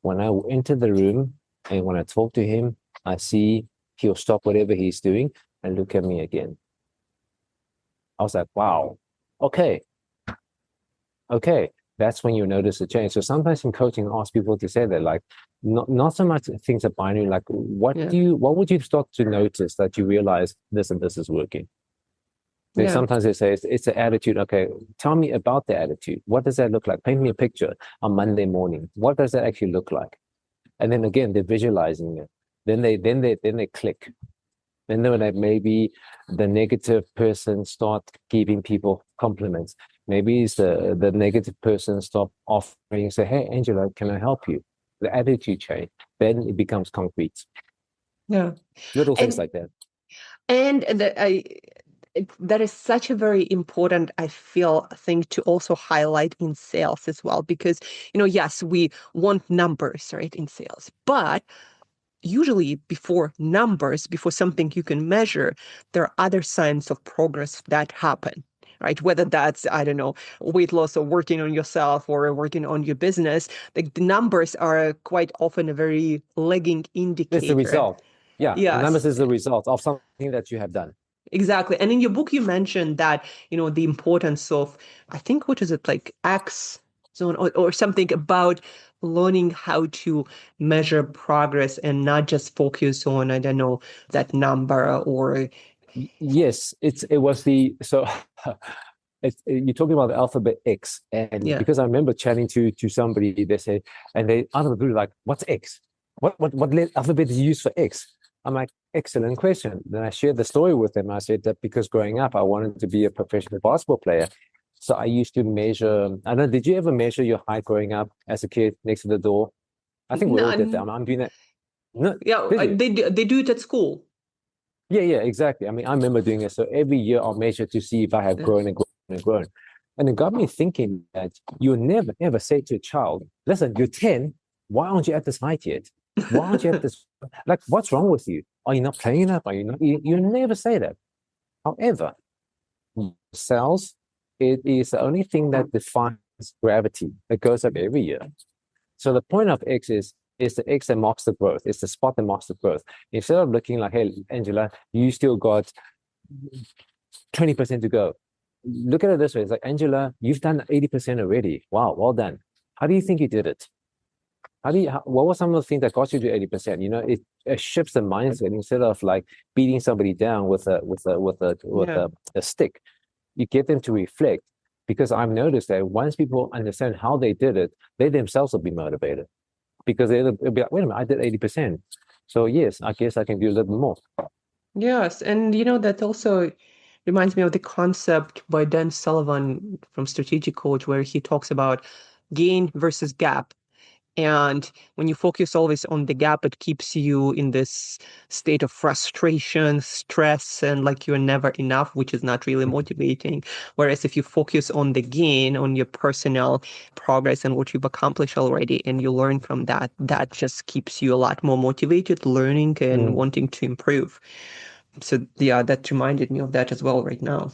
when I enter the room and when I talk to him, I see he'll stop whatever he's doing and look at me again. I was like, wow, okay, okay. That's when you notice a change. So sometimes in coaching, I ask people to say that, like, not so much things are binary, like Yeah. what would you start to notice that you realize this and this is working? They Yeah. sometimes they say it's an attitude. Okay, tell me about the attitude. What does that look like? Paint me a picture on Monday morning. What does that actually look like? And then again, they're visualizing it. Then they click. Then they maybe the negative person start giving people compliments. Maybe it's the negative person stop offering, say, "Hey, Angela, can I help you?" The attitude change. Then it becomes concrete. Yeah. Little things And like that. that is such a very important, I feel, thing to also highlight in sales as well, because yes, we want numbers, right, in sales, but usually before numbers, before something you can measure, there are other signs of progress that happen, right? Whether that's, I don't know, weight loss or working on yourself or working on your business, like the numbers are quite often a very lagging It's the indicator. result. Yeah, the numbers Yes, is the result of something that you have done. exactly. And in your book, you mentioned that, the importance of, I think, what is it, like X zone or something about learning how to measure progress and not just focus on, I don't know, that number or, Yes, it was the so you're talking about the alphabet X, and yeah. because I remember chatting to somebody, they say, and they out of the blue like, "What's X? What alphabet is used for X?" I'm like, "Excellent question." Then I shared the story with them. I said that because growing up, I wanted to be a professional basketball player, so I used to measure. I don't know. Did you ever measure your height growing up as a kid next to the door? I think we all did that. No, I'm doing that. No, yeah, did you? they do it at school. Yeah, exactly. I mean, I remember doing it. So every year I'll measure to see if I have Yeah. grown and grown and grown. And it got me thinking that you never ever say to a child, listen, you're 10, why aren't you at this height yet? Why aren't you at this? Like, what's wrong with you? Are you not playing enough? Are you not? You never say that. However, cells, it is the only thing that defines gravity. It goes up every year. So the point of X is the X that marks the growth. It's the spot that marks the growth. Instead of looking like, hey, Angela, you still got 20% to go. Look at it this way. It's like, Angela, you've done 80% already. Wow, well done. How do you think you did it? What were some of the things that got you to 80%? It shifts the mindset instead of like beating somebody down with Yeah. a stick. You get them to reflect because I've noticed that once people understand how they did it, they themselves will be motivated because they'll be like, wait a minute, I did 80%. So yes, I guess I can do a little bit more. Yes. And that also reminds me of the concept by Dan Sullivan from Strategic Coach, where he talks about gain versus gap. And when you focus always on the gap, it keeps you in this state of frustration, stress, and like you're never enough, which is not really motivating. Whereas if you focus on the gain, on your personal progress and what you've accomplished already, and you learn from that, that just keeps you a lot more motivated, learning and Mm. wanting to improve. So yeah, that reminded me of that as well right now.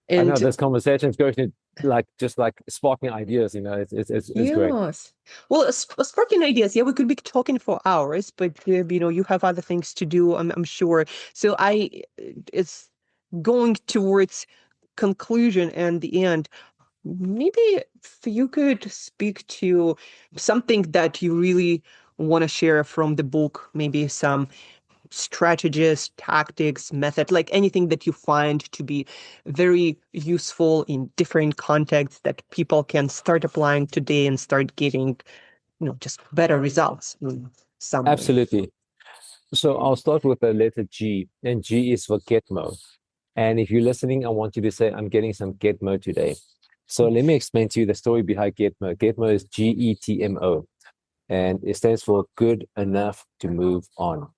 I know And this conversation is going to like just like sparking ideas. It's great. yes. Well, sparking ideas. Yeah, we could be talking for hours, but you have other things to do, I'm sure. So it's going towards conclusion and the end. Maybe if you could speak to something that you really want to share from the book, maybe some strategies, tactics, method, like anything that you find to be very useful in different contexts that people can start applying today and start getting, just better results in some way. Absolutely. So I'll start with the letter G, and G is for get mode. And if you're listening, I want you to say, I'm getting some get mode today. So let me explain to you the story behind get mode. Get mode is GETMO, and it stands for good enough to move on.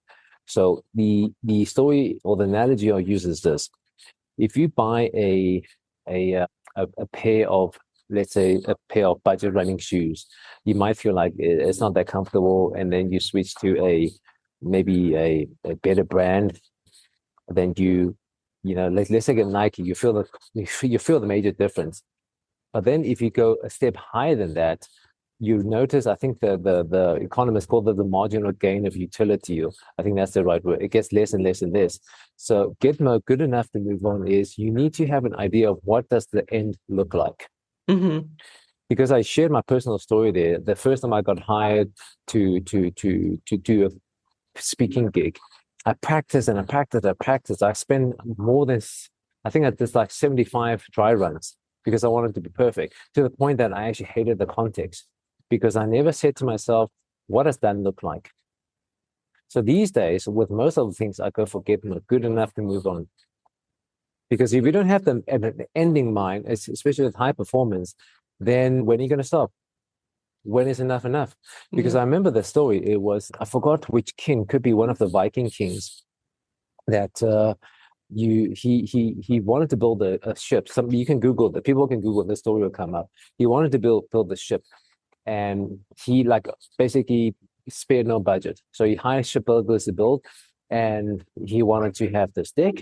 So the story or the analogy I'll use is this: if you buy a a pair of, let's say, a pair of budget running shoes, you might feel like it's not that comfortable, and then you switch to maybe a better brand. Then let's say get Nike, you feel the major difference. But then if you go a step higher than that, you notice, I think the economists call that the marginal gain of utility. I think that's the right word. It gets less and less and less. So get more good enough to move on is you need to have an idea of what does the end look like. Mm-hmm. Because I shared my personal story there. The first time I got hired to do a speaking gig, I practiced and I practiced. I spent more than, I think I did like 75 dry runs because I wanted to be perfect, to the point that I actually hated the context because I never said to myself, what does that look like? So these days, with most of the things, I go for getting good enough to move on. Because if you don't have the ending mind, especially with high performance, then when are you going to stop? When is enough enough? Because Yeah. I remember the story. It was, I forgot which king, could be one of the Viking kings, that he wanted to build a ship. You can Google that. People can Google the story will come up. He wanted to build the ship, and he like basically spared no budget. So he hired shipbuilders to build, and he wanted to have this deck.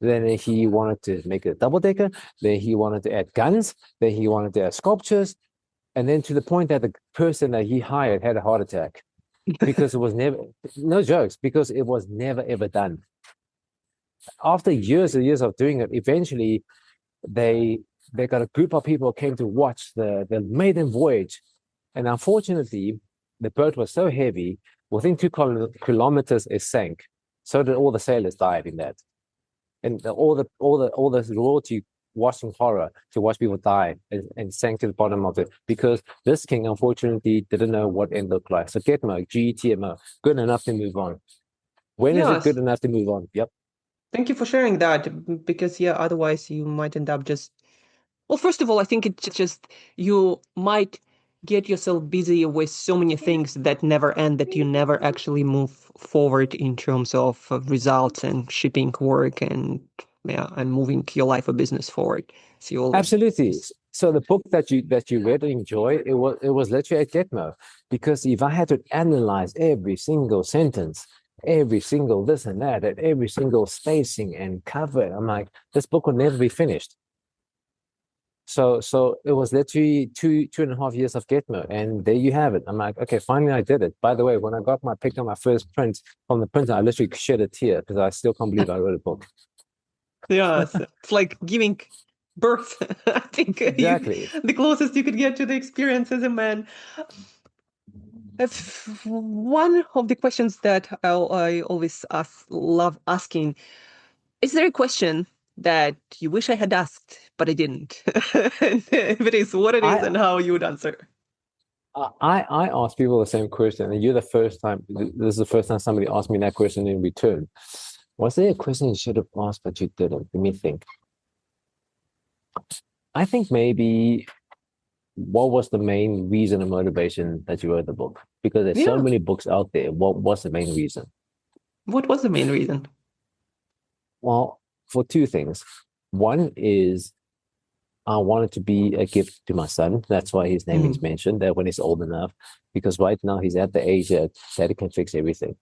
Then he wanted to make a double decker. Then he wanted to add guns. Then he wanted to add sculptures. And then to the point that the person that he hired had a heart attack because it was never, no jokes, because it was never ever done. After years and years of doing it, eventually they got a group of people came to watch the maiden voyage. And unfortunately, the boat was so heavy, within 2 kilometers it sank. So did all the sailors died in that. And all the royalty watching horror to watch people die and sank to the bottom of it, because this king unfortunately didn't know what end looked like. So Gitmo, GTMO, good enough to move on. When is it good Yes. enough to move on? Yep. Thank you for sharing that, because yeah, otherwise you might end up just, well, first of all, I think it's just you might get yourself busy with so many things that never end, that you never actually move forward in terms of results and shipping work and yeah, and moving your life or business forward. So you'll Absolutely. So the book that you read and enjoyed, it was literally a Gitmo, because if I had to analyze every single sentence, every single this and that, and every single spacing and cover, I'm like, this book will never be finished. So it was literally 2.5 years of Gitmo, and there you have it. I'm like, okay, finally I did it. By the way, when I picked up my first print from the printer, I literally shed a tear because I still can't believe I wrote a book. yeah, it's like giving birth. I think Exactly. the closest you could get to the experience as a man. That's one of the questions that I always love asking. Is there a question that you wish I had asked, but I didn't? If it is, what it is I and how you would answer. I ask people the same question, and you're the first time. This is the first time somebody asked me that question in return. Was there a question you should have asked but you didn't? Let me think. I think maybe what was the main reason and motivation that you wrote the book? Because there's so Yeah. many books out there. What was the main reason? What was the main reason? Well, for two things. One is I wanted to be a gift to my son. That's why his name is mentioned that when he's old enough, because right now he's at the age that daddy can fix everything.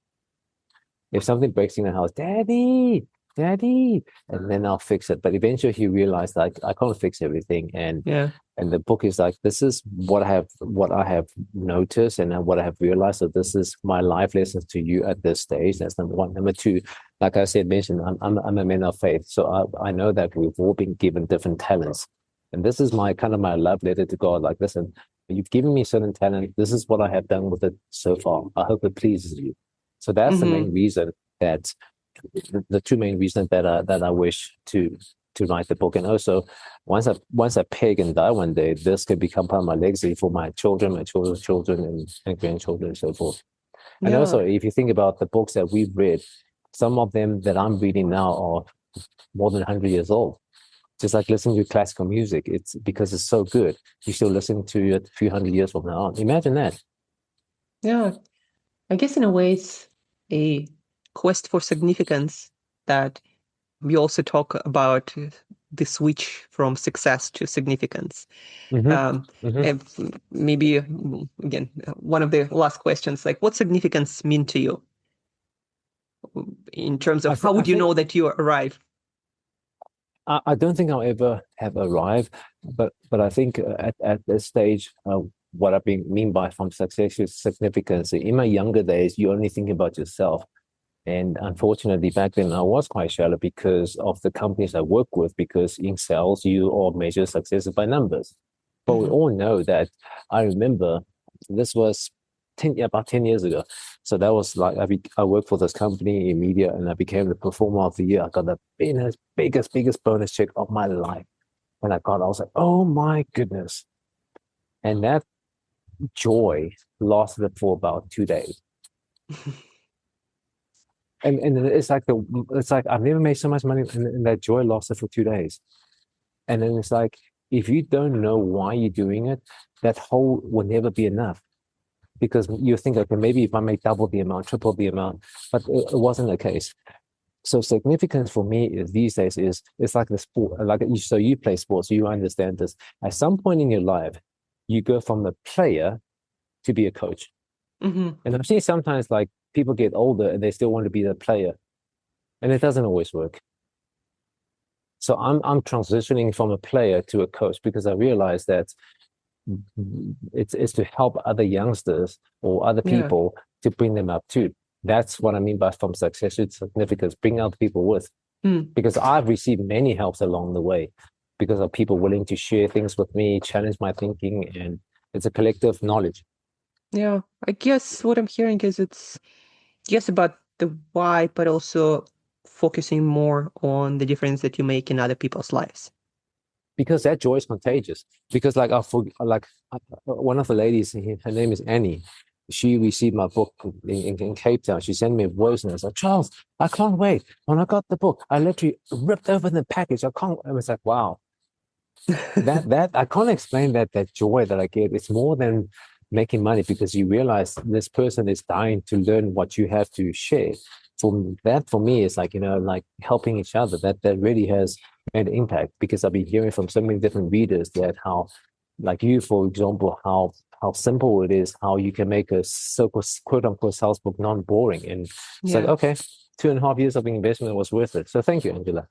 If something breaks in the house, daddy, daddy, and then I'll fix it. But eventually he realized like I can't fix everything. Yeah. And the book is like, this is what I have noticed and what I have realized. So this is my life lessons to you at this stage. That's number one. Number two, like I said, mentioned, I'm a man of faith. So I know that we've all been given different talents. And this is my kind of my love letter to God. Like, listen, you've given me certain talent. This is what I have done with it so far. I hope it pleases you. So that's the main reason that the two main reasons that I wish to write the book. And also once I peg and die one day, this could become part of my legacy for my children, my children's children and grandchildren and so forth. And also if you think about the books that we've read, some of them that I'm reading now are more than 100 years old. Just like listening to classical music, it's because it's so good. You still listen to it a few hundred years from now on. Imagine that. Yeah. I guess in a way it's a quest for significance, that we also talk about the switch from success to significance. And maybe again, one of the last questions, like what significance mean to you in terms of how would you know that you arrive? I don't think I'll ever have arrived, but I think at this stage, what I mean by from success is significance. In my younger days, you only think about yourself. And unfortunately, back then I was quite shallow because of the companies I work with, because in sales, you all measure success by numbers. But we all know that I remember this was about 10 years ago. So that was like, I worked for this company in media and I became the performer of the year. I got the biggest bonus check of my life. When I was like, oh my goodness. And that joy lasted for about 2 days. And it's like I've never made so much money, and that joy lasted for 2 days. And then it's like, if you don't know why you're doing it, that whole will never be enough, because you think, okay, maybe if I make double the amount, triple the amount, but it wasn't the case. So significance for me is these days is it's like the sport, like so you play sports, so you understand this. At some point in your life, you go from a player to be a coach. Mm-hmm. And I've seen sometimes like people get older and they still want to be the player, and it doesn't always work. So I'm transitioning from a player to a coach because I realize that it's to help other youngsters or other Yeah. people to bring them up too. That's what I mean by from success to significance, bring other people with. Because I've received many helps along the way because of people willing to share things with me, challenge my thinking, and it's a collective knowledge. Yeah. I guess what I'm hearing is it's yes about the why, but also focusing more on the difference that you make in other people's lives. Because that joy is contagious. Because one of the ladies, her name is Annie. She received my book in Cape Town. She sent me a voice and I was like, Charles, I can't wait. When I got the book, I literally ripped open the package. I was like, wow. that I can't explain that joy that I get. It's more than making money because you realize this person is dying to learn what you have to share. For me, it's like, like helping each other. That really has made an impact because I've been hearing from so many different readers that how, like you, for example, how simple it is, how you can make a so-called quote unquote sales book non-boring. And it's like, okay, 2.5 years of investment was worth it. So thank you, Angela.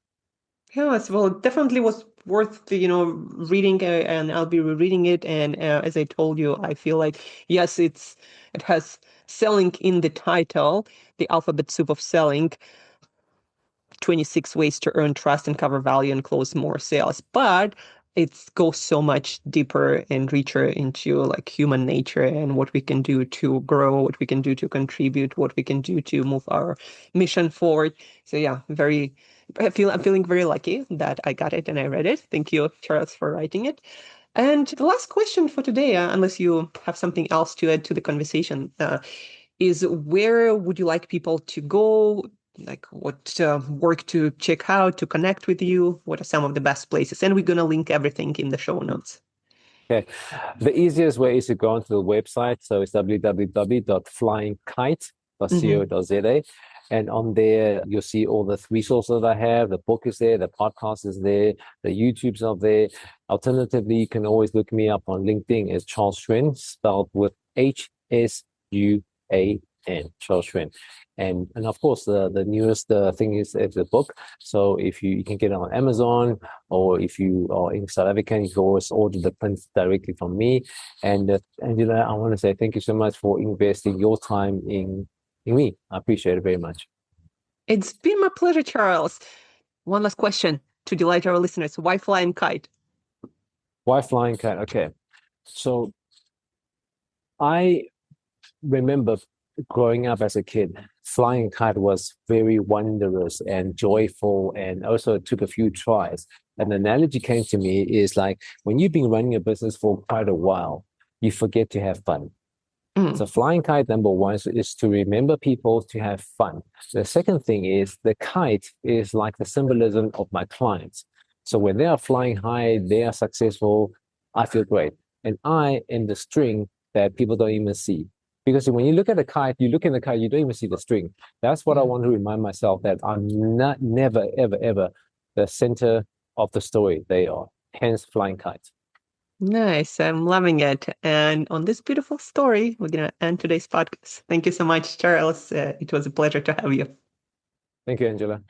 Yes, well, it definitely was worth reading, and I'll be rereading it. And as I told you, I feel like yes, it has selling in the title, the alphabet soup of selling. 26 ways to earn trust and cover value and close more sales, but it goes so much deeper and richer into like human nature and what we can do to grow, what we can do to contribute, what we can do to move our mission forward. So yeah, I'm feeling very lucky that I got it and I read it. Thank you, Charles, for writing it. And the last question for today, unless you have something else to add to the conversation, is where would you like people to go? Like what work to check out, to connect with you? What are some of the best places? And we're going to link everything in the show notes. Okay. The easiest way is to go onto the website. So it's www.flyingkite.co.za. And on there, you'll see all the resources that I have. The book is there, the podcast is there, the YouTube's up there. Alternatively, you can always look me up on LinkedIn as Charles Hsuan, spelled with Hsuan, Charles Hsuan. And of course, the newest thing is the book. So if you can get it on Amazon, or if you are in South Africa, you can always order the prints directly from me. And Angela, I want to say thank you so much for investing your time in me. I appreciate it very much. It's been my pleasure, Charles. One last question to delight our listeners. Why flying kite? Why flying kite? Okay. So I remember growing up as a kid, flying kite was very wondrous and joyful, and also took a few tries. An analogy came to me is like when you've been running a business for quite a while, you forget to have fun. So flying kite, number one, is to remember people to have fun. The second thing is the kite is like the symbolism of my clients. So when they are flying high, they are successful, I feel great. And I am the string that people don't even see. Because when you look at a kite, you look in the kite, you don't even see the string. That's what I want to remind myself, that I'm never, ever, ever the center of the story. They are. Hence flying kites. Nice. I'm loving it. And on this beautiful story, we're going to end today's podcast. Thank you so much, Charles. It was a pleasure to have you. Thank you, Angela.